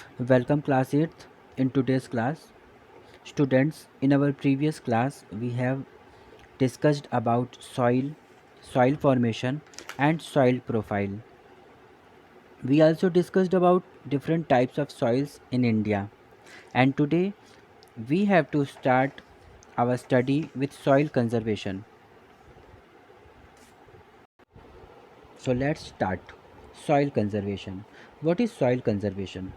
Welcome class 8th. In today's class, students, in our previous class we have discussed about soil formation and soil profile. We also discussed about different types of soils in India. And today we have to start our study with soil conservation. So let's start. Soil conservation. What is soil conservation?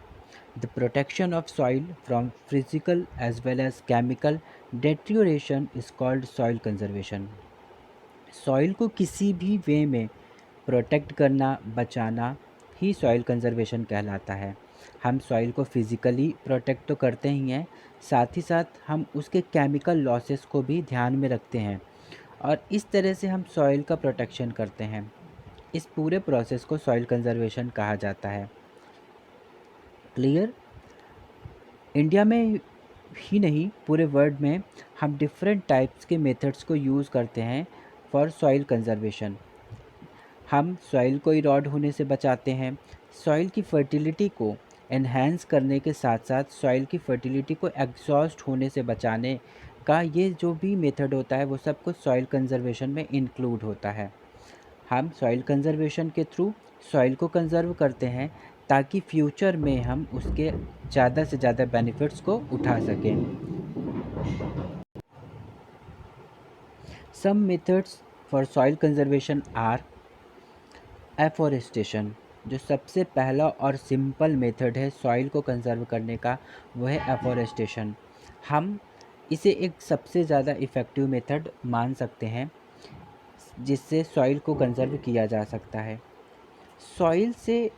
The protection of soil from physical as well as chemical deterioration is called soil conservation. Soil को किसी भी वे में protect करना, बचाना ही soil conservation कहलाता है। हम soil को फिज़िकली प्रोटेक्ट तो करते ही हैं, साथ ही साथ हम उसके केमिकल लॉसेस को भी ध्यान में रखते हैं और इस तरह से हम सॉइल का प्रोटेक्शन करते हैं। इस पूरे प्रोसेस को सॉइल कंजर्वेशन कहा जाता है। क्लियर? इंडिया में ही नहीं, पूरे वर्ल्ड में हम डिफरेंट टाइप्स के मेथड्स को यूज़ करते हैं फॉर सॉइल कंजर्वेशन। हम सॉइल को इरॉड होने से बचाते हैं, सॉइल की फर्टिलिटी को एनहांस करने के साथ साथ सॉइल की फर्टिलिटी को एग्जॉस्ट होने से बचाने का ये जो भी मेथड होता है वो सब कुछ सॉइल कंजर्वेशन में इंक्लूड होता है। हम सॉइल कंजर्वेशन के थ्रू सॉइल को कंजर्व करते हैं ताकि फ्यूचर में हम उसके ज़्यादा से ज़्यादा बेनिफिट्स को उठा सकें। Some methods for soil conservation are afforestation. जो सबसे पहला और सिंपल मेथड है सॉइल को कंजर्व करने का वो है एफॉरेस्टेशन। हम इसे एक सबसे ज़्यादा इफ़ेक्टिव मेथड मान सकते हैं जिससे सॉइल को कंजर्व किया जा सकता है। सॉइल से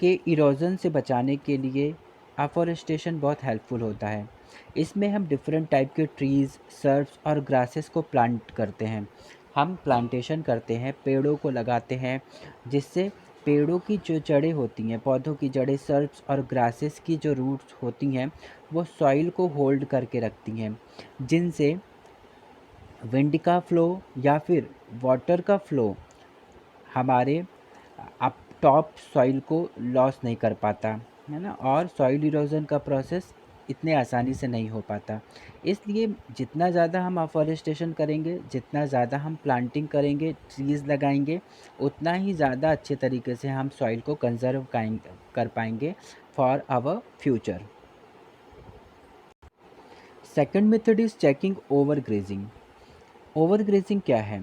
के इरोजन से बचाने के लिए अफॉरेस्टेशन बहुत हेल्पफुल होता है। इसमें हम डिफरेंट टाइप के ट्रीज़, सर्ब्स और ग्रासेस को प्लांट करते हैं। हम प्लांटेशन करते हैं, पेड़ों को लगाते हैं, जिससे पेड़ों की जो जड़ें होती हैं, पौधों की जड़ें, सर्ब्स और ग्रासेस की जो रूट्स होती हैं वो सॉइल को होल्ड करके रखती हैं, जिनसे विंड का फ्लो या फिर वाटर का फ्लो हमारे अप टॉप सॉइल को लॉस नहीं कर पाता, है ना, और सॉइल इरोजन का प्रोसेस इतने आसानी से नहीं हो पाता। इसलिए जितना ज़्यादा हम अफॉरेस्टेशन करेंगे, जितना ज़्यादा हम प्लांटिंग करेंगे, ट्रीज़ लगाएंगे, उतना ही ज़्यादा अच्छे तरीके से हम सॉइल को कंजर्व कर पाएंगे for our future. Second method is checking overgrazing. Overgrazing क्या है?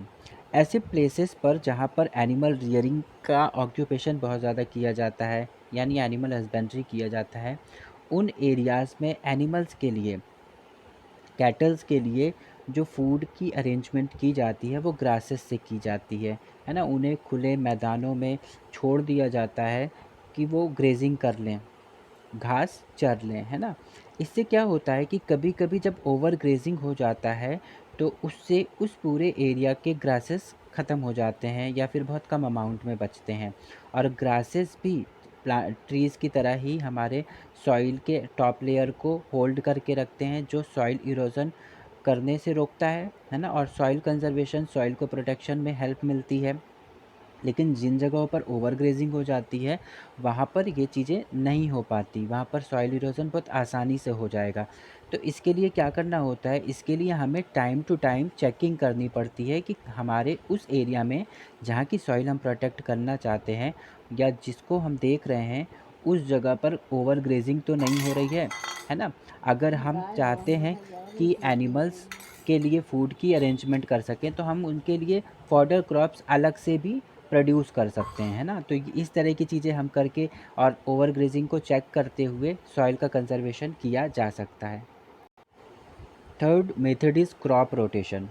ऐसे प्लेसेस पर जहाँ पर एनिमल रियरिंग का ऑक्यूपेशन बहुत ज़्यादा किया जाता है, यानी एनिमल हस्बेंड्री किया जाता है, उन एरियाज़ में एनिमल्स के लिए, कैटल्स के लिए जो फूड की अरेंजमेंट की जाती है वो ग्रासेस से की जाती है ना। उन्हें खुले मैदानों में छोड़ दिया जाता है कि वो ग्रेजिंग कर लें, घास चर लें, है ना। इससे क्या होता है कि कभी-कभी जब ओवर ग्रेजिंग हो जाता है तो उससे उस पूरे एरिया के ग्रासेस ख़त्म हो जाते हैं या फिर बहुत कम अमाउंट में बचते हैं, और ग्रासेस भी ट्रीज़ की तरह ही हमारे सॉइल के टॉप लेयर को होल्ड करके रखते हैं, जो सॉइल इरोजन करने से रोकता है ना, और सॉइल कंजर्वेशन, सॉइल को प्रोटेक्शन में हेल्प मिलती है। लेकिन जिन जगहों पर ओवर ग्रेजिंग हो जाती है वहाँ पर ये चीज़ें नहीं हो पाती, वहाँ पर सॉइल इरोजन बहुत आसानी से हो जाएगा। तो इसके लिए क्या करना होता है, इसके लिए हमें टाइम टू टाइम चेकिंग करनी पड़ती है कि हमारे उस एरिया में जहाँ की सॉइल हम प्रोटेक्ट करना चाहते हैं या जिसको हम देख रहे हैं उस जगह पर ओवर ग्रेजिंग तो नहीं हो रही है ना। अगर हम चाहते हैं कि एनिमल्स के लिए फूड की अरेंजमेंट कर सकें तो हम उनके लिए फॉडर क्रॉप्स अलग से भी प्रोड्यूस कर सकते हैं, है ना। तो इस तरह की चीज़ें हम करके और ओवर ग्रेजिंग को चेक करते हुए सॉइल का कंजर्वेशन किया जा सकता है। Third method is crop rotation.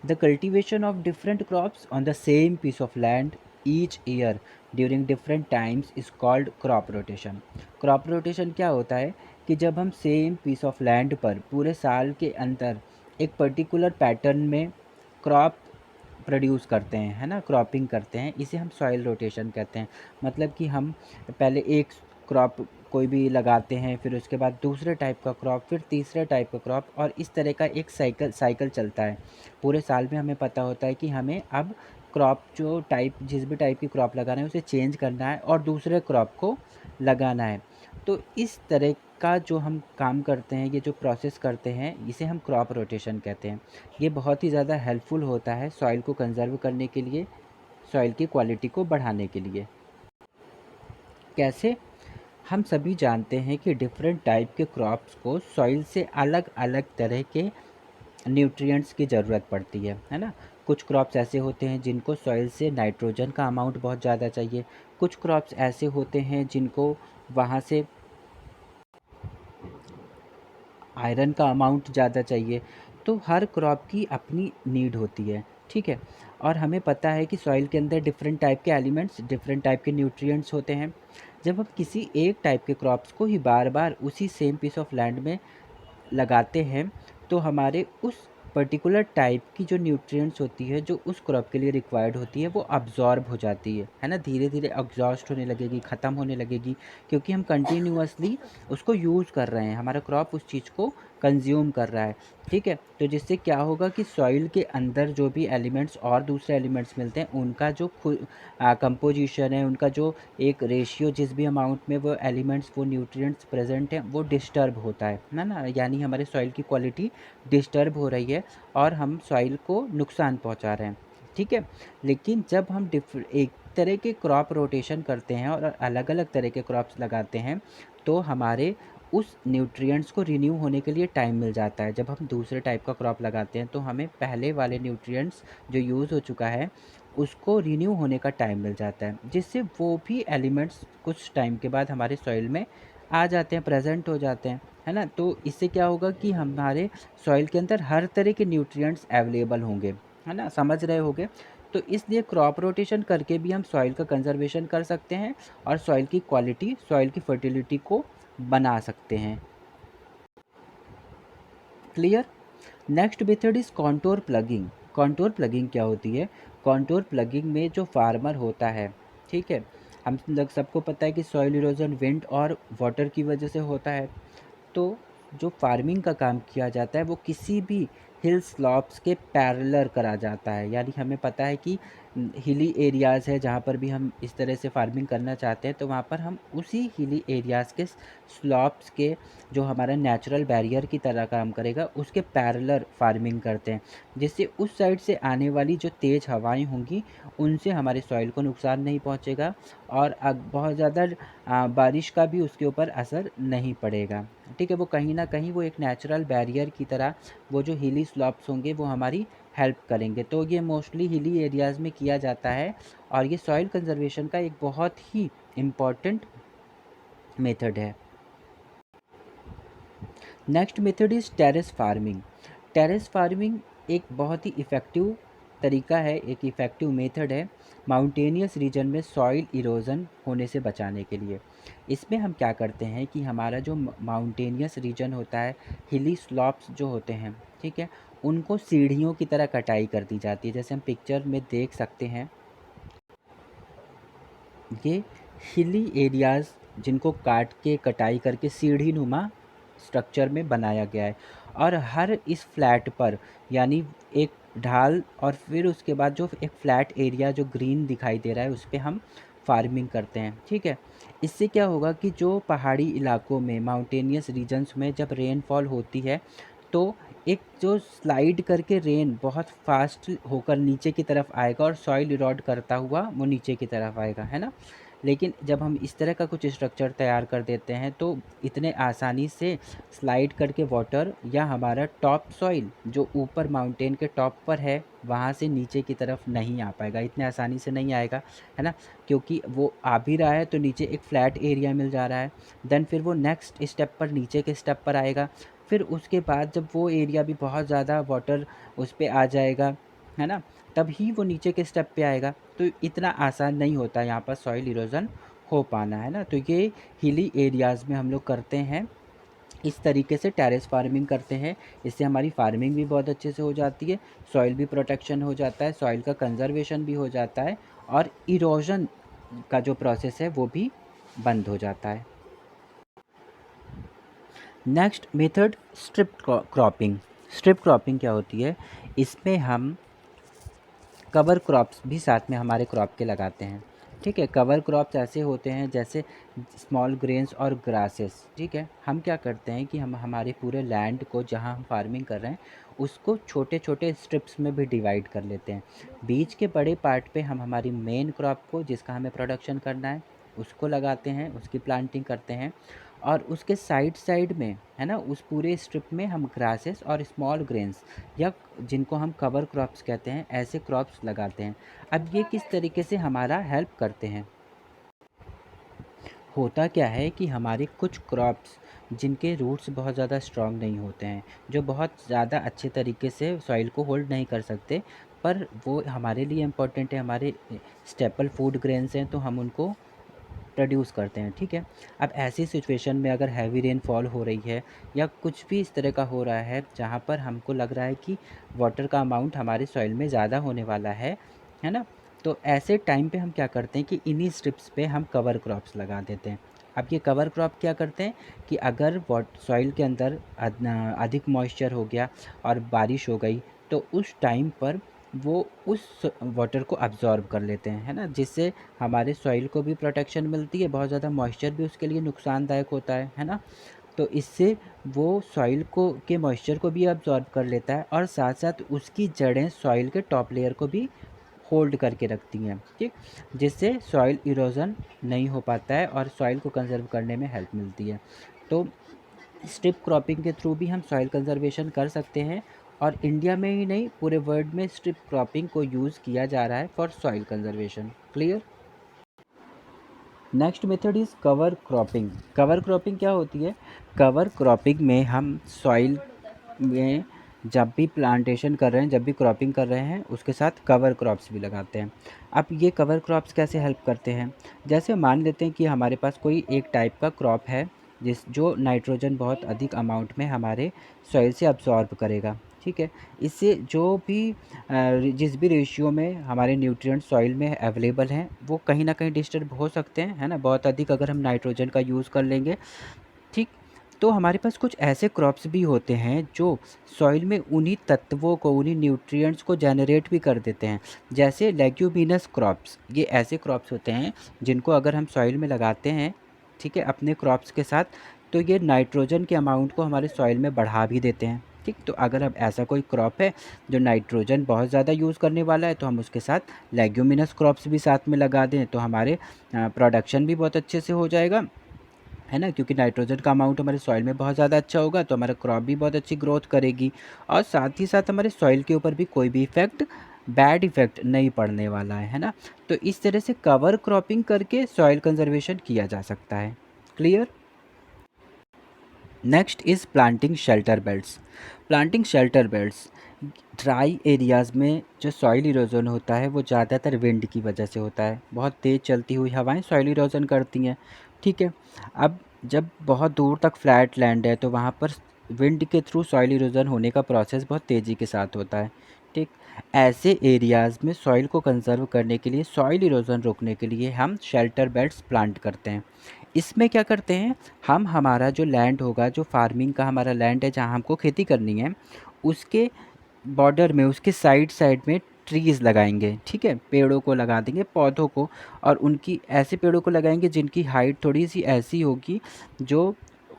The cultivation of different crops on the same piece of land each year during different times is called crop rotation. Crop rotation क्या होता है कि जब हम सेम पीस ऑफ लैंड पर पूरे साल के अंदर एक पर्टिकुलर पैटर्न में क्रॉप प्रोड्यूस करते हैं, है ना, क्रॉपिंग करते हैं, इसे हम सॉइल रोटेशन कहते हैं। मतलब कि हम पहले एक क्रॉप कोई भी लगाते हैं, फिर उसके बाद दूसरे टाइप का क्रॉप, फिर तीसरे टाइप का क्रॉप, और इस तरह का एक साइकिल चलता है। पूरे साल में हमें पता होता है कि हमें अब क्रॉप जो टाइप, जिस भी टाइप की क्रॉप लगाना है उसे चेंज करना है और दूसरे क्रॉप को लगाना है। तो इस तरह का जो हम काम करते हैं, ये जो प्रोसेस करते हैं, इसे हम क्रॉप रोटेशन कहते हैं। ये बहुत ही ज़्यादा हेल्पफुल होता है सॉइल को कंज़र्व करने के लिए, सॉइल की क्वालिटी को बढ़ाने के लिए। कैसे? हम सभी जानते हैं कि डिफरेंट टाइप के क्रॉप्स को सॉइल से अलग अलग तरह के न्यूट्रिएंट्स की ज़रूरत पड़ती है ना। कुछ क्रॉप्स ऐसे होते हैं जिनको सॉइल से नाइट्रोजन का अमाउंट बहुत ज़्यादा चाहिए, कुछ क्रॉप्स ऐसे होते हैं जिनको वहाँ से आयरन का अमाउंट ज़्यादा चाहिए। तो हर क्रॉप की अपनी नीड होती है, ठीक है। और हमें पता है कि सॉइल के अंदर डिफरेंट टाइप के एलिमेंट्स, डिफरेंट टाइप के न्यूट्रिएंट्स होते हैं। जब हम किसी एक टाइप के क्रॉप्स को ही बार बार उसी सेम पीस ऑफ लैंड में लगाते हैं, तो हमारे उस पर्टिकुलर टाइप की जो न्यूट्रिएंट्स होती है, जो उस क्रॉप के लिए रिक्वायर्ड होती है, वो अब्जॉर्ब हो जाती है ना। धीरे धीरे एग्जॉस्ट होने लगेगी, ख़त्म होने लगेगी, क्योंकि हम कंटिन्यूअसली उसको यूज़ कर रहे हैं, हमारा क्रॉप उस चीज़ को कंज्यूम कर रहा है, ठीक है। तो जिससे क्या होगा कि सॉइल के अंदर जो भी एलिमेंट्स और दूसरे एलिमेंट्स मिलते हैं, उनका जो कंपोजिशन है, उनका जो एक रेशियो, जिस भी अमाउंट में वो एलिमेंट्स, वो न्यूट्रिएंट्स प्रेजेंट हैं, वो डिस्टर्ब होता है ना। यानी हमारे सॉइल की क्वालिटी डिस्टर्ब हो रही है और हम सॉइल को नुकसान पहुंचा रहे हैं, ठीक है। लेकिन जब हम एक तरह के क्रॉप रोटेशन करते हैं और अलग अलग तरह के क्रॉप्स लगाते हैं, तो हमारे उस न्यूट्रिएंट्स को रिन्यू होने के लिए टाइम मिल जाता है। जब हम दूसरे टाइप का क्रॉप लगाते हैं, तो हमें पहले वाले न्यूट्रिएंट्स जो यूज़ हो चुका है, उसको रिन्यू होने का टाइम मिल जाता है, जिससे वो भी एलिमेंट्स कुछ टाइम के बाद हमारे सॉइल में आ जाते हैं, प्रेजेंट हो जाते हैं, है ना। तो इससे क्या होगा कि हमारे सॉइल के अंदर हर तरह के न्यूट्रिएंट्स अवेलेबल होंगे, है ना, समझ रहे होंगे। तो इसलिए क्रॉप रोटेशन करके भी हम सॉइल का कंजर्वेशन कर सकते हैं और सॉइल की क्वालिटी, सॉइल की फर्टिलिटी को बना सकते हैं। Clear? Next method is contour plugging. Contour plugging क्या होती है? कॉन्टोर प्लगिंग में जो फार्मर होता है, ठीक है, हम लोग सबको पता है कि सॉइल इरोजन विंड और वाटर की वजह से होता है। तो जो फार्मिंग का काम किया जाता है, वो किसी भी हिल स्लॉप्स के पैरेलल करा जाता है। यानी हमें पता है कि हिली एरियाज़ है, जहाँ पर भी हम इस तरह से फार्मिंग करना चाहते हैं, तो वहाँ पर हम उसी हिली एरियाज़ के स्लॉप्स के, जो हमारा नेचुरल बैरियर की तरह काम करेगा, उसके पैरेलल फार्मिंग करते हैं, जिससे उस साइड से आने वाली जो तेज़ हवाएं होंगी, उनसे हमारे सॉइल को नुकसान नहीं पहुँचेगा और बहुत ज़्यादा बारिश का भी उसके ऊपर असर नहीं पड़ेगा, ठीक है। वो कहीं न कहीं वो एक नेचुरल बैरियर की तरह, वो जो हिली स्लॉप्स होंगे, वो हमारी हेल्प करेंगे। तो ये मोस्टली हिली एरियाज़ में किया जाता है और ये सॉइल कंजर्वेशन का एक बहुत ही इम्पॉर्टेंट मेथड है। Next method is terrace farming. Terrace farming एक बहुत ही इफ़ेक्टिव तरीका है, एक इफ़ेक्टिव मेथड है माउंटेनियस रीजन में सॉइल इरोजन होने से बचाने के लिए। इसमें हम क्या करते हैं कि हमारा जो माउंटेनियस रीजन होता है, हिली स्लॉप्स जो होते हैं, ठीक है, उनको सीढ़ियों की तरह कटाई कर दी जाती है। जैसे हम पिक्चर में देख सकते हैं, ये हिली एरियाज़ जिनको काट के कटाई करके सीढ़ी नुमा स्ट्रक्चर में बनाया गया है और हर इस फ्लैट पर, यानी एक ढाल और फिर उसके बाद जो एक फ्लैट एरिया जो ग्रीन दिखाई दे रहा है, उस पे हम फार्मिंग करते हैं, ठीक है। इससे क्या होगा कि जो पहाड़ी इलाकों में, माउंटेनियस रीजन्स में जब रेनफॉल होती है, तो एक जो स्लाइड करके रेन बहुत फास्ट होकर नीचे की तरफ आएगा और सॉइल इरोड करता हुआ वो नीचे की तरफ आएगा, है ना। लेकिन जब हम इस तरह का कुछ स्ट्रक्चर तैयार कर देते हैं, तो इतने आसानी से स्लाइड करके वाटर या हमारा टॉप सॉइल जो ऊपर माउंटेन के टॉप पर है, वहाँ से नीचे की तरफ नहीं आ पाएगा, इतने आसानी से नहीं आएगा, है ना। क्योंकि वो आ भी रहा है तो नीचे एक फ्लैट एरिया मिल जा रहा है, देन फिर वो नेक्स्ट स्टेप पर, नीचे के स्टेप पर आएगा, फिर उसके बाद जब वो एरिया भी बहुत ज़्यादा वाटर उस पे आ जाएगा, है ना, तब ही वो नीचे के स्टेप पे आएगा। तो इतना आसान नहीं होता यहाँ पर सॉइल इरोजन हो पाना, है ना। तो ये हिली एरियाज़ में हम लोग करते हैं, इस तरीके से टेरेस फार्मिंग करते हैं। इससे हमारी फार्मिंग भी बहुत अच्छे से हो जाती है, सॉइल भी प्रोटेक्शन हो जाता है, सॉइल का कंजर्वेशन भी हो जाता है और इरोजन का जो प्रोसेस है वो भी बंद हो जाता है। Next method strip cropping. Strip cropping क्या होती है? इसमें हम कवर क्रॉप्स भी साथ में हमारे क्रॉप के लगाते हैं। ठीक है। कवर क्रॉप्स ऐसे होते हैं जैसे स्मॉल ग्रेन्स और ग्रासेस। ठीक है, हम क्या करते हैं कि हम हमारे पूरे लैंड को जहाँ हम फार्मिंग कर रहे हैं उसको छोटे छोटे स्ट्रिप्स में भी डिवाइड कर लेते हैं। बीच के बड़े पार्ट पे हम हमारी मेन क्रॉप को, जिसका हमें प्रोडक्शन करना है, उसको लगाते हैं, उसकी प्लांटिंग करते हैं। और उसके साइड साइड में, है ना, उस पूरे स्ट्रिप में हम ग्रासेस और स्मॉल ग्रेन्स, या जिनको हम कवर क्रॉप्स कहते हैं, ऐसे क्रॉप्स लगाते हैं। अब ये किस तरीके से हमारा हेल्प करते हैं? होता क्या है कि हमारे कुछ क्रॉप्स जिनके रूट्स बहुत ज़्यादा स्ट्रॉन्ग नहीं होते हैं, जो बहुत ज़्यादा अच्छे तरीके से सॉइल को होल्ड नहीं कर सकते, पर वो हमारे लिए इम्पोर्टेंट है, हमारे स्टेपल फूड ग्रेन्स हैं, तो हम उनको प्रोड्यूस करते हैं। ठीक है। अब ऐसी सिचुएशन में अगर हैवी रेनफॉल हो रही है या कुछ भी इस तरह का हो रहा है जहाँ पर हमको लग रहा है कि वाटर का अमाउंट हमारे सॉइल में ज़्यादा होने वाला है ना, तो ऐसे टाइम पे हम क्या करते हैं कि इन्हीं स्ट्रिप्स पे हम कवर क्रॉप्स लगा देते हैं। अब ये कवर क्रॉप क्या करते हैं कि अगर सॉइल के अंदर अधिक मॉइस्चर हो गया और बारिश हो गई, तो उस टाइम पर वो उस वाटर को अब्ज़ॉर्ब कर लेते हैं, है ना, जिससे हमारे सॉइल को भी प्रोटेक्शन मिलती है, बहुत ज़्यादा मॉइस्चर भी उसके लिए नुकसानदायक होता है ना। तो इससे वो सॉइल को के मॉइस्चर को भी अब्ज़ॉर्ब कर लेता है और साथ साथ उसकी जड़ें सॉइल के टॉप लेयर को भी होल्ड करके रखती हैं। ठीक, जिससे सॉइल इरोज़न नहीं हो पाता है और सॉइल को कंज़र्व करने में हेल्प मिलती है। तो स्ट्रिप क्रॉपिंग के थ्रू भी हम सॉइल कंज़र्वेशन कर सकते हैं, और इंडिया में ही नहीं, पूरे वर्ल्ड में स्ट्रिप क्रॉपिंग को यूज़ किया जा रहा है for soil conservation. Clear? Next method is cover cropping. Cover cropping क्या होती है? कवर क्रॉपिंग में हम सॉइल में जब भी प्लांटेशन कर रहे हैं, जब भी क्रॉपिंग कर रहे हैं, उसके साथ कवर क्रॉप्स भी लगाते हैं। अब ये कवर क्रॉप्स कैसे हेल्प करते हैं? जैसे मान लेते हैं कि हमारे पास कोई एक टाइप का क्रॉप है जो नाइट्रोजन बहुत अधिक अमाउंट में हमारे सॉइल से अब्सॉर्ब करेगा। ठीक है। इससे जो भी जिस भी रेशियो में हमारे न्यूट्रिएंट सॉइल में अवेलेबल हैं, वो कहीं ना कहीं डिस्टर्ब हो सकते हैं, है ना, बहुत अधिक अगर हम नाइट्रोजन का यूज़ कर लेंगे। ठीक। तो हमारे पास कुछ ऐसे क्रॉप्स भी होते हैं जो सॉइल में उन्हीं तत्वों को, उन्हीं न्यूट्रिएंट्स को जनरेट भी कर देते हैं, जैसे लेग्यूमिनस क्रॉप्स। ये ऐसे क्रॉप्स होते हैं जिनको अगर हम सॉइल में लगाते हैं, ठीक है, अपने क्रॉप्स के साथ, तो ये नाइट्रोजन के अमाउंट को हमारे सॉइल में बढ़ा भी देते हैं। ठीक, तो अगर अब ऐसा कोई क्रॉप है जो नाइट्रोजन बहुत ज़्यादा यूज़ करने वाला है, तो हम उसके साथ लेग्यूमिनस क्रॉप्स भी साथ में लगा दें, तो हमारे प्रोडक्शन भी बहुत अच्छे से हो जाएगा, है ना, क्योंकि नाइट्रोजन का अमाउंट हमारे सॉइल में बहुत ज़्यादा अच्छा होगा, तो हमारा क्रॉप भी बहुत अच्छी ग्रोथ करेगी, और साथ ही साथ हमारे सॉइल के ऊपर भी कोई भी बैड इफ़ेक्ट नहीं पड़ने वाला है ना। तो इस तरह से कवर क्रॉपिंग करके सॉइल कंजर्वेशन किया जा सकता है। Clear? Next is planting shelter belts. Planting shelter belts dry areas में जो सॉइल इरोजन होता है वो ज़्यादातर विंड की वजह से होता है। बहुत तेज़ चलती हुई हवाएं सॉइल इरोजन करती हैं। ठीक है। अब जब बहुत दूर तक फ्लैट लैंड है तो वहाँ पर विंड के थ्रू सॉइल इरोजन होने का प्रोसेस बहुत तेज़ी के साथ होता है। ठीक, ऐसे एरियाज़ में सॉइल को कंजर्व करने के लिए, सॉइल इरोजन रोकने के लिए हम शेल्टर बेल्ट्स प्लांट करते हैं। इसमें क्या करते हैं, हम हमारा जो लैंड होगा, जो फार्मिंग का हमारा लैंड है जहाँ हमको खेती करनी है, उसके बॉर्डर में, उसके साइड साइड में ट्रीज़ लगाएंगे। ठीक है, पेड़ों को लगा देंगे, पौधों को, और उनकी ऐसे पेड़ों को लगाएंगे जिनकी हाइट थोड़ी सी ऐसी होगी जो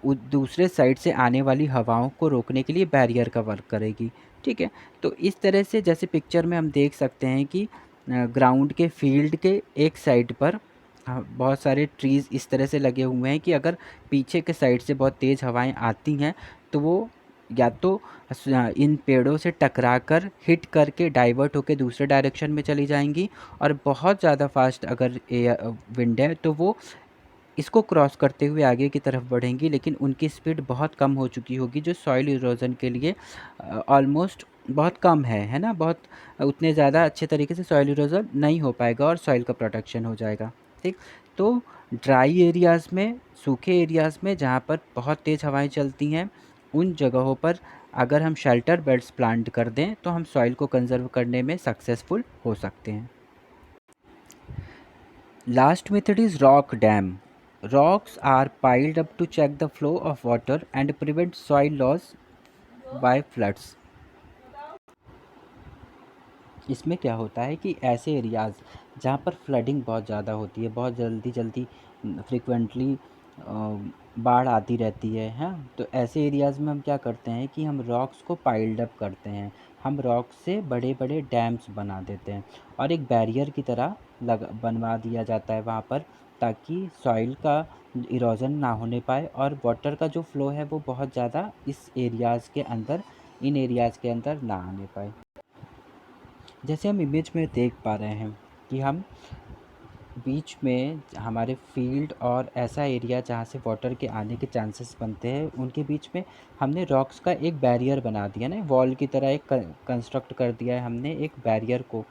दूसरे साइड से आने वाली हवाओं को रोकने के लिए बैरियर का वर्क करेगी। ठीक है। तो इस तरह से जैसे पिक्चर में हम देख सकते हैं कि ग्राउंड के फील्ड के एक साइड पर बहुत सारे ट्रीज़ इस तरह से लगे हुए हैं कि अगर पीछे के साइड से बहुत तेज़ हवाएं आती हैं तो वो या तो इन पेड़ों से टकराकर हिट करके डाइवर्ट होकर दूसरे डायरेक्शन में चली जाएंगी, और बहुत ज़्यादा फास्ट अगर विंड है तो वो इसको क्रॉस करते हुए आगे की तरफ बढ़ेंगी, लेकिन उनकी स्पीड बहुत कम हो चुकी होगी, जो सॉइल इरोजन के लिए ऑलमोस्ट बहुत कम है ना, बहुत उतने ज़्यादा अच्छे तरीके से सॉइल इरोजन नहीं हो पाएगा और सॉइल का प्रोटेक्शन हो जाएगा। ठीक, तो ड्राई एरियाज़ में, सूखे एरियाज़ में जहाँ पर बहुत तेज़ हवाएं चलती हैं, उन जगहों पर अगर हम शेल्टर बेल्ट्स प्लांट कर दें तो हम सॉइल को कंजर्व करने में सक्सेसफुल हो सकते हैं। Last method is rock dam. Rocks are piled up to check the flow of water and prevent soil loss by floods. इसमें क्या होता है कि ऐसे एरियाज़ जहाँ पर फ्लडिंग बहुत ज़्यादा होती है, बहुत जल्दी जल्दी फ्रिक्वेंटली बाढ़ आती रहती है, हाँ, तो ऐसे एरियाज़ में हम क्या करते हैं कि हम रॉक्स को पाइल्ड अप करते हैं। हम रॉक से बड़े बड़े डैम्स बना देते हैं और एक बैरियर की तरह बनवा दिया जाता है वहाँ पर, ताकि सॉइल का इरोजन ना होने पाए और वाटर का जो फ्लो है वो बहुत ज़्यादा इस एरियाज़ के अंदर, इन एरियाज़ के अंदर ना आने पाए। जैसे हम इमेज में देख पा रहे हैं कि हम बीच में हमारे फील्ड और ऐसा एरिया जहाँ से वाटर के आने के चांसेस बनते हैं, उनके बीच में हमने रॉक्स का एक बैरियर बना दिया ना, वॉल की तरह एक कंस्ट्रक्ट कर दिया है हमने एक बैरियर को,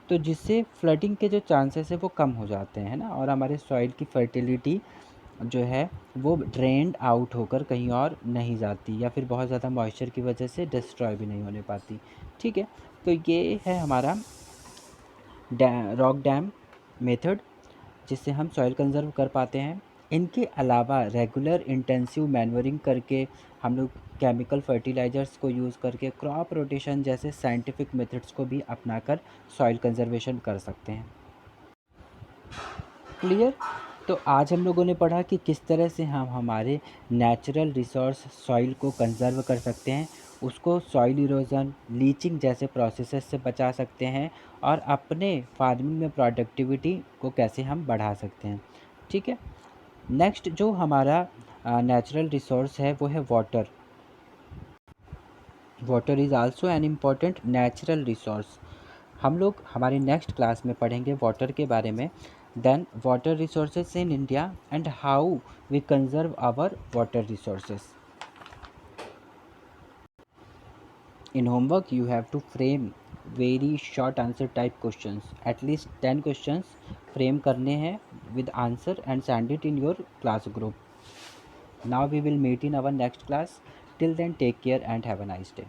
तो जिससे फ्लडिंग के जो चांसेस है वो कम हो जाते हैं ना, और हमारे सॉइल की फर्टिलिटी जो है वो ड्रेन्ड आउट होकर कहीं और नहीं जाती, या फिर बहुत ज़्यादा मॉइस्चर की वजह से डिस्ट्रॉय भी नहीं होने पाती। ठीक है, तो ये है हमारा रॉक डैम मेथड, जिससे हम सॉइल कंज़र्व कर पाते हैं। इनके अलावा रेगुलर इंटेंसिव मैन्योरिंग करके, हम लोग केमिकल फर्टिलाइज़र्स को यूज़ करके, क्रॉप रोटेशन जैसे साइंटिफिक मेथड्स को भी अपनाकर सॉइल कंज़र्वेशन कर सकते हैं। क्लियर? तो आज हम लोगों ने पढ़ा कि किस तरह से हम हमारे नेचुरल रिसोर्स सॉइल को कंज़र्व कर सकते हैं, उसको सॉइल इरोजन, लीचिंग जैसे प्रोसेसेस से बचा सकते हैं, और अपने फार्मिंग में प्रोडक्टिविटी को कैसे हम बढ़ा सकते हैं। ठीक है? नेक्स्ट जो हमारा नेचुरल रिसोर्स है वो है water. Water is also an important natural resource. हम लोग हमारे नेक्स्ट क्लास में पढ़ेंगे वाटर के बारे में, then water resources in India and how we conserve our water resources. In homework you have to frame very short answer type questions, at least 10 questions frame करने हैं with answer and send it in your class group. Now we will meet in our next class. Till then, take care and have a nice day.